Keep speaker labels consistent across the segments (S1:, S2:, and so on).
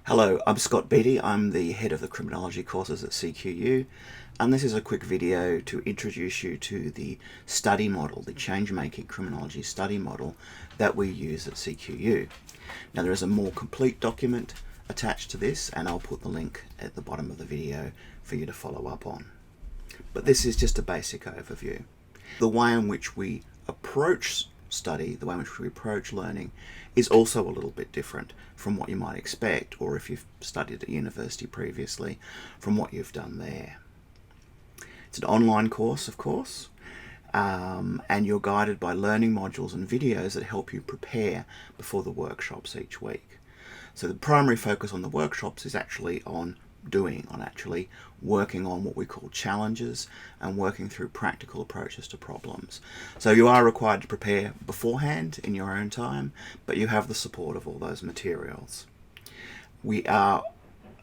S1: Hello, I'm Scott Beattie. I'm the head of the Criminology courses at CQU, and this is a quick video to introduce you to the study model, the Changemaking Criminology study model that we use at CQU. Now, there is a more complete document attached to this, and I'll put the link at the bottom of the video for you to follow up on. But this is just a basic overview. The way in which we approach study, the way in which we approach learning, is also a little bit different from what you might expect, or if you've studied at university previously, from what you've done there. It's an online course, of course, and you're guided by learning modules and videos that help you prepare before the workshops each week. So the primary focus on the workshops is actually on actually working on what we call challenges and working through practical approaches to problems. So you are required to prepare beforehand in your own time, but you have the support of all those materials. We are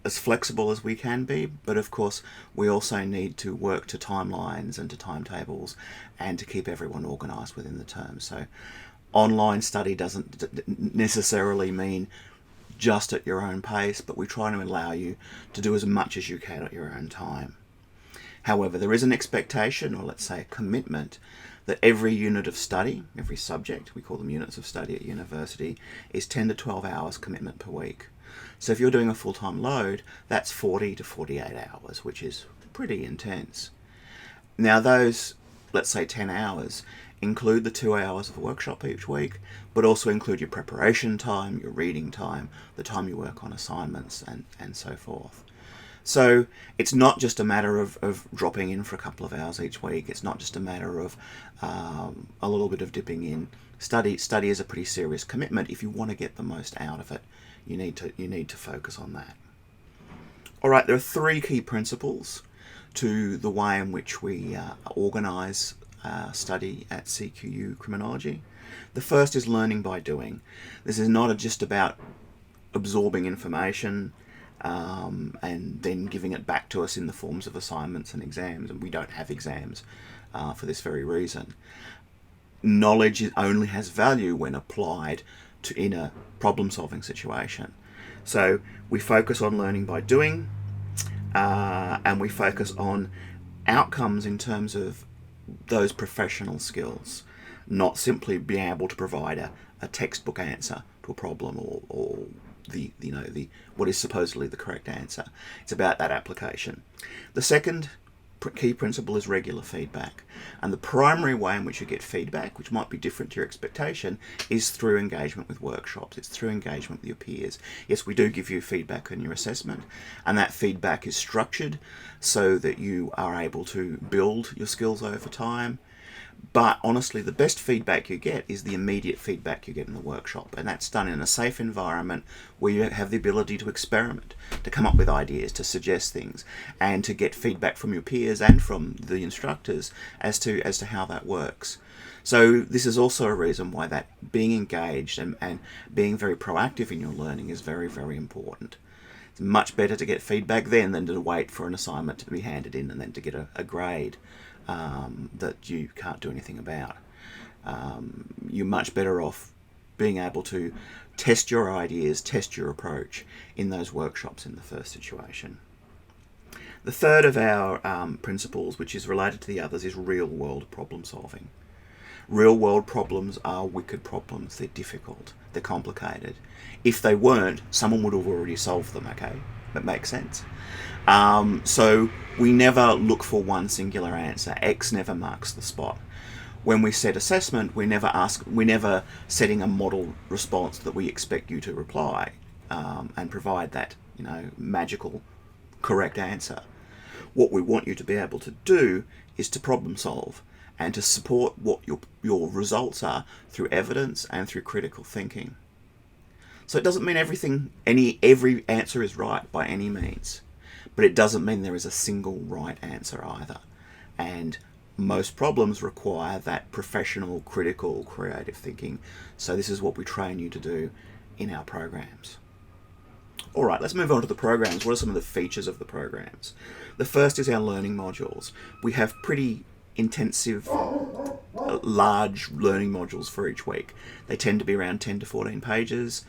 S1: as flexible as we can be, but of course we also need to work to timelines and to timetables and to keep everyone organised within the term. So online study doesn't necessarily mean just at your own pace, but we try to allow you to do as much as you can at your own time. However, there is an expectation, or let's say a commitment, that every unit of study, every subject, we call them units of study at university, is 10 to 12 hours commitment per week. So if you're doing a full-time load, that's 40 to 48 hours, which is pretty intense. Now those, let's say 10 hours, include the 2 hours of workshop each week, but also include your preparation time, your reading time, the time you work on assignments, and so forth. So it's not just a matter of dropping in for a couple of hours each week. It's not just a matter of a little bit of dipping in. Study is a pretty serious commitment. If you want to get the most out of it, you need to focus on that. All right, there are three key principles to the way in which we organise study at CQU Criminology. The first is learning by doing. This is not just about absorbing information and then giving it back to us in the forms of assignments and exams, and we don't have exams for this very reason. Knowledge only has value when applied in a problem-solving situation. So we focus on learning by doing, and we focus on outcomes in terms of those professional skills, not simply being able to provide a textbook answer to a problem or the what is supposedly the correct answer. It's about that application. The second key principle is regular feedback, and the primary way in which you get feedback, which might be different to your expectation, is through engagement with workshops. It's through engagement with your peers. Yes, we do give you feedback on your assessment, and that feedback is structured so that you are able to build your skills over time. But honestly, the best feedback you get is the immediate feedback you get in the workshop, and that's done in a safe environment where you have the ability to experiment, to come up with ideas, to suggest things, and to get feedback from your peers and from the instructors as to how that works. So this is also a reason why that being engaged and being very proactive in your learning is very, very important. It's much better to get feedback then than to wait for an assignment to be handed in and then to get a grade that you can't do anything about. You're much better off being able to test your ideas, test your approach in those workshops in the first situation. The third of our principles, which is related to the others, is real-world problem solving. Real-world problems are wicked problems. They're difficult. They're complicated. If they weren't, someone would have already solved them, okay? That makes sense. So we never look for one singular answer. X never marks the spot. When we set assessment, we're never setting a model response that we expect you to reply and provide that, magical correct answer. What we want you to be able to do is to problem solve and to support what your results are through evidence and through critical thinking. So it doesn't mean every answer is right by any means, but it doesn't mean there is a single right answer either. And most problems require that professional, critical, creative thinking. So this is what we train you to do in our programs. All right, let's move on to the programs. What are some of the features of the programs? The first is our learning modules. We have pretty intensive large learning modules for each week. They tend to be around 10 to 14 pages,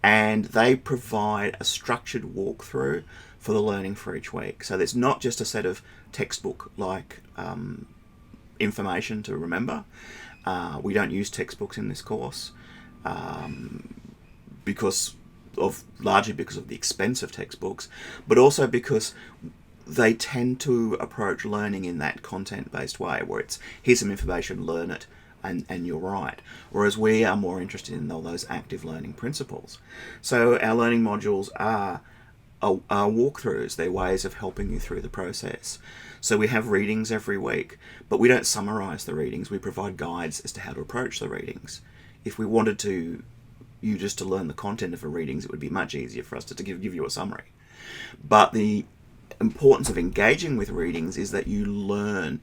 S1: and they provide a structured walkthrough for the learning for each week. So it's not just a set of textbook-like information to remember. We don't use textbooks in this course largely because of the expense of textbooks, but also because they tend to approach learning in that content-based way, where it's here's some information, learn it, and you're right. Whereas we are more interested in all those active learning principles. So our learning modules are walkthroughs. They're ways of helping you through the process. So we have readings every week, but we don't summarize the readings. We provide guides as to how to approach the readings. If we wanted you just to learn the content of the readings, it would be much easier for us to give you a summary. But the importance of engaging with readings is that you learn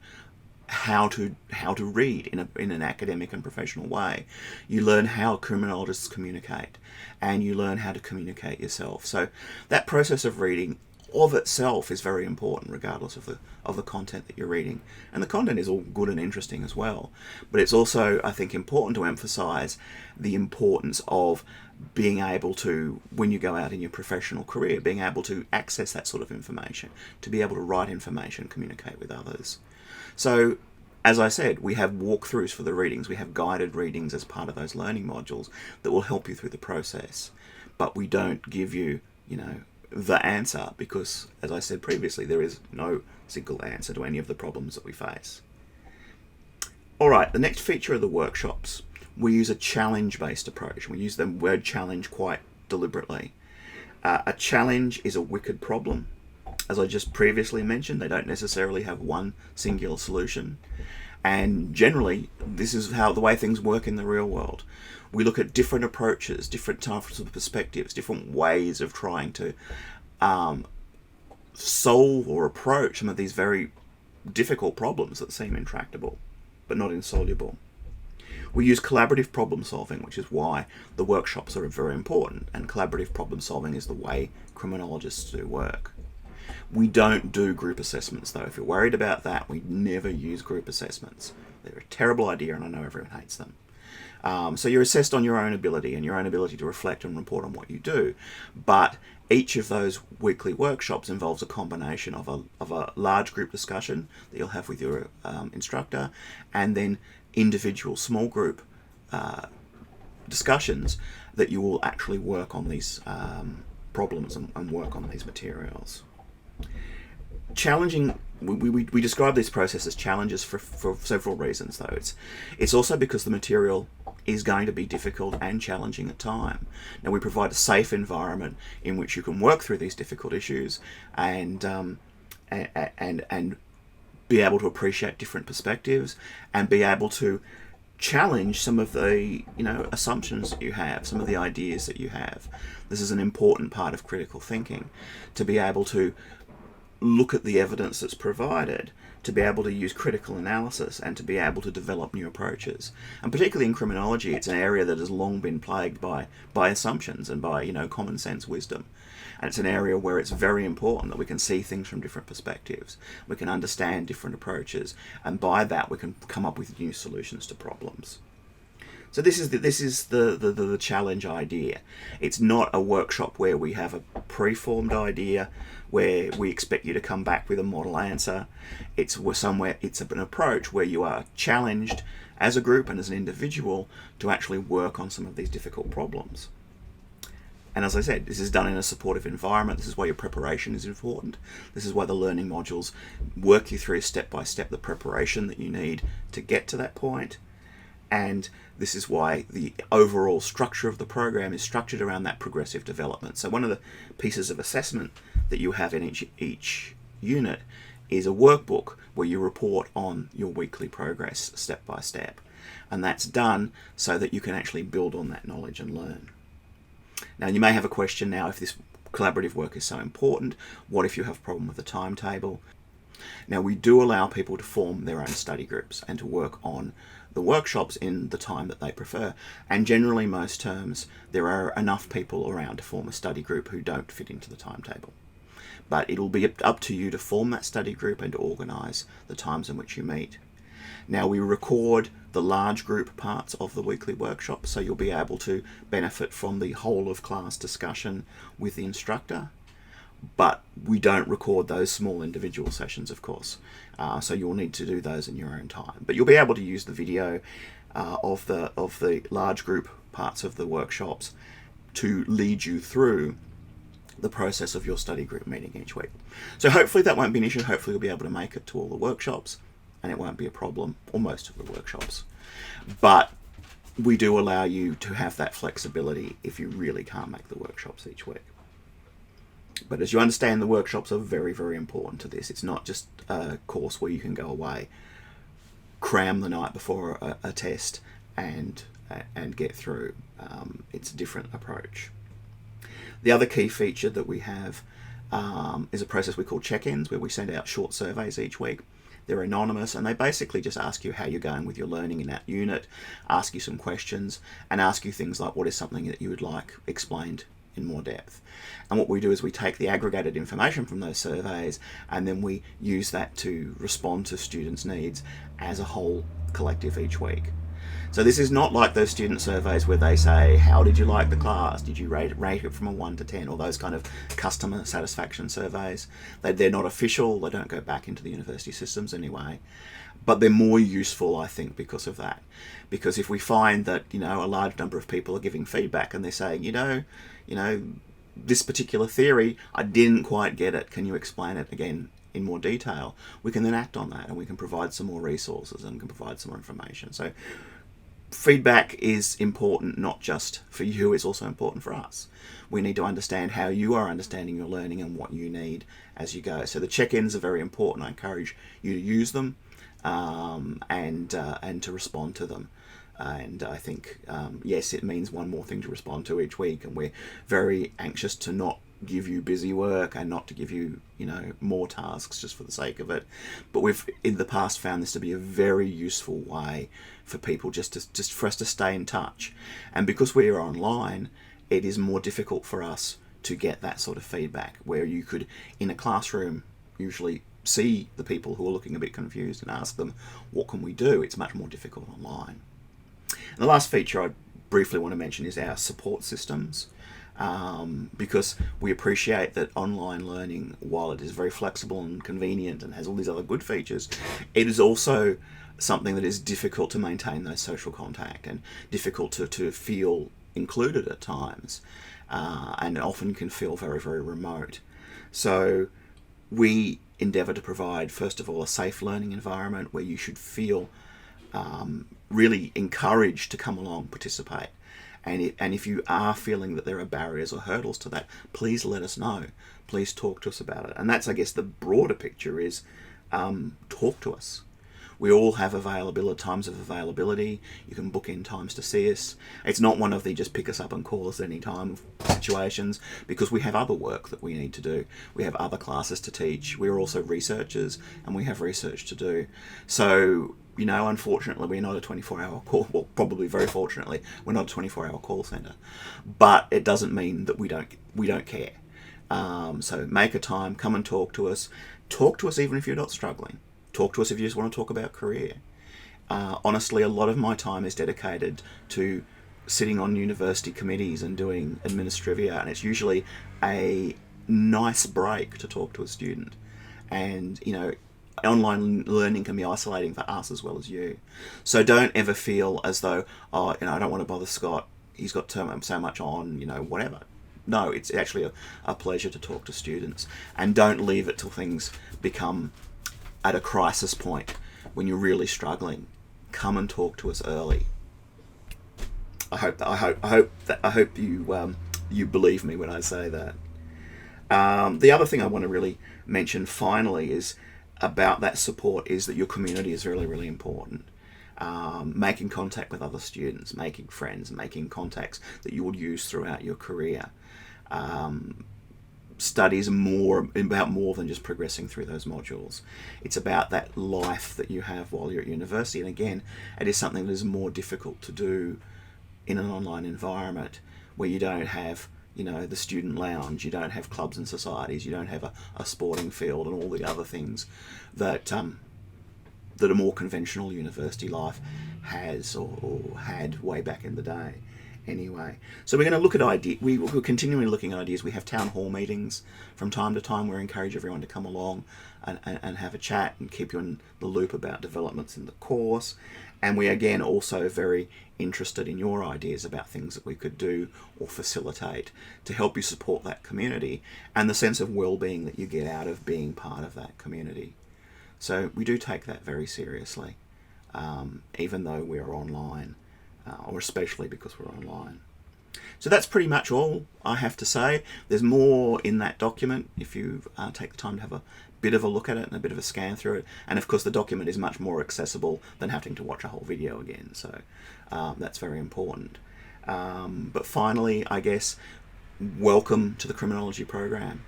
S1: how to read in an academic and professional way. You learn how criminologists communicate, and you learn how to communicate yourself. So that process of reading of itself is very important, regardless of the content that you're reading. And the content is all good and interesting as well. But it's also, I think, important to emphasize the importance of being able to, when you go out in your professional career, being able to access that sort of information, to be able to write information, communicate with others. So, as I said, we have walkthroughs for the readings. We have guided readings as part of those learning modules that will help you through the process. But we don't give you, the answer, because, as I said previously, there is no single answer to any of the problems that we face. All right, the next feature of the workshops, we use a challenge-based approach. We use the word challenge quite deliberately. A challenge is a wicked problem. As I just previously mentioned, they don't necessarily have one singular solution. And generally, this is the way things work in the real world. We look at different approaches, different types of perspectives, different ways of trying to solve or approach some of these very difficult problems that seem intractable, but not insoluble. We use collaborative problem solving, which is why the workshops are very important, and collaborative problem solving is the way criminologists do work. We don't do group assessments, though. If you're worried about that, we never use group assessments. They're a terrible idea, and I know everyone hates them. So you're assessed on your own ability and your own ability to reflect and report on what you do. But each of those weekly workshops involves a combination of a large group discussion that you'll have with your instructor, and then individual small group discussions that you will actually work on these problems and work on these materials. Challenging, we describe this process as challenges for several reasons, though. It's also because the material is going to be difficult and challenging at time. Now, we provide a safe environment in which you can work through these difficult issues and be able to appreciate different perspectives and be able to challenge some of the assumptions that you have, some of the ideas that you have. This is an important part of critical thinking, to be able to look at the evidence that's provided, to be able to use critical analysis, and to be able to develop new approaches. And particularly in criminology, it's an area that has long been plagued by assumptions and by common sense wisdom. And it's an area where it's very important that we can see things from different perspectives. We can understand different approaches, and by that we can come up with new solutions to problems. So this is the challenge idea. It's not a workshop where we have a preformed idea where we expect you to come back with a model answer. It's an approach where you are challenged as a group and as an individual to actually work on some of these difficult problems. And as I said, this is done in a supportive environment. This is why your preparation is important. This is why the learning modules work you through step by step the preparation that you need to get to that point. And this is why the overall structure of the program is structured around that progressive development. So one of the pieces of assessment that you have in each unit is a workbook where you report on your weekly progress step by step. And that's done so that you can actually build on that knowledge and learn. Now, you may have a question now, if this collaborative work is so important, what if you have a problem with the timetable? Now, we do allow people to form their own study groups and to work on the workshops in the time that they prefer. And generally, most terms, there are enough people around to form a study group who don't fit into the timetable. But it'll be up to you to form that study group and to organise the times in which you meet. Now, we record the large group parts of the weekly workshop, so you'll be able to benefit from the whole of class discussion with the instructor. But we don't record those small individual sessions, of course, so you'll need to do those in your own time. But you'll be able to use the video of the large group parts of the workshops to lead you through the process of your study group meeting each week. So hopefully that won't be an issue. Hopefully you'll be able to make it to all the workshops, and it won't be a problem, or most of the workshops. But we do allow you to have that flexibility if you really can't make the workshops each week. But as you understand, the workshops are very, very important to this. It's not just a course where you can go away, cram the night before a test, and get through. It's a different approach. The other key feature that we have is a process we call Checkins, where we send out short surveys each week. They're anonymous, and they basically just ask you how you're going with your learning in that unit, ask you some questions, and ask you things like what is something that you would like explained in more depth. And what we do is we take the aggregated information from those surveys, and then we use that to respond to students' needs as a whole collective each week. So this is not like those student surveys where they say, how did you like the class? Did you rate it from a 1 to 10? Or those kind of customer satisfaction surveys. They're not official. They don't go back into the university systems anyway. But they're more useful, I think, because of that. Because if we find that, a large number of people are giving feedback and they're saying, this particular theory, I didn't quite get it. Can you explain it again in more detail? We can then act on that, and we can provide some more resources and can provide some more information. So feedback is important, not just for you, it's also important for us. We need to understand how you are understanding your learning and what you need as you go. So the check-ins are very important. I encourage you to use them and to respond to them. And I think, yes, it means one more thing to respond to each week, and we're very anxious to not give you busy work and not to give you, more tasks just for the sake of it. But we've in the past found this to be a very useful way for people just for us to stay in touch. And because we are online, it is more difficult for us to get that sort of feedback, where you could, in a classroom, usually see the people who are looking a bit confused and ask them, what can we do? It's much more difficult online. And the last feature I briefly want to mention is our support systems, because we appreciate that online learning, while it is very flexible and convenient and has all these other good features, it is also something that is difficult to maintain those social contact and difficult to feel included at times, and often can feel very, very remote. So we endeavour to provide, first of all, a safe learning environment where you should feel really encouraged to come along, participate. And if you are feeling that there are barriers or hurdles to that, please let us know. Please talk to us about it. And that's, I guess, the broader picture is talk to us. We all have times of availability. You can book in times to see us. It's not one of the just pick us up and call us at any time situations, because we have other work that we need to do. We have other classes to teach. We're also researchers, and we have research to do. So, unfortunately, we're not a 24-hour call. Well, probably very fortunately, we're not a 24-hour call centre. But it doesn't mean that we don't care. So make a time, come and talk to us. Talk to us even if you're not struggling. Talk to us if you just want to talk about career. Honestly, a lot of my time is dedicated to sitting on university committees and doing administrivia, and it's usually a nice break to talk to a student. And, online learning can be isolating for us as well as you. So don't ever feel as though, I don't want to bother Scott. He's got so much on, whatever. No, it's actually a pleasure to talk to students. And don't leave it till things become at a crisis point when you're really struggling. Come and talk to us early. I hope you believe me when I say that. The other thing I want to really mention finally is about that support is that your community is really, really important. Making contact with other students, making friends, making contacts that you will use throughout your career. Studies about more than just progressing through those modules. It's about that life that you have while you're at university. And again, it is something that is more difficult to do in an online environment where you don't have, the student lounge, you don't have clubs and societies, you don't have a sporting field and all the other things that that a more conventional university life has or had way back in the day. Anyway, so we're going to look at ideas. We're continually looking at ideas. We have town hall meetings from time to time. We encourage everyone to come along and have a chat and keep you in the loop about developments in the course. And we, again, also very interested in your ideas about things that we could do or facilitate to help you support that community and the sense of well-being that you get out of being part of that community. So we do take that very seriously, even though we're online. Or especially because we're online. So that's pretty much all I have to say. There's more in that document if you take the time to have a bit of a look at it and a bit of a scan through it. And of course the document is much more accessible than having to watch a whole video again. So that's very important. But finally, I guess, welcome to the Criminology program.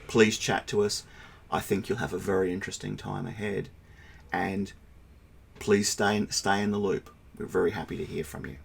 S1: Please chat to us. I think you'll have a very interesting time ahead. And please stay in the loop. We're very happy to hear from you.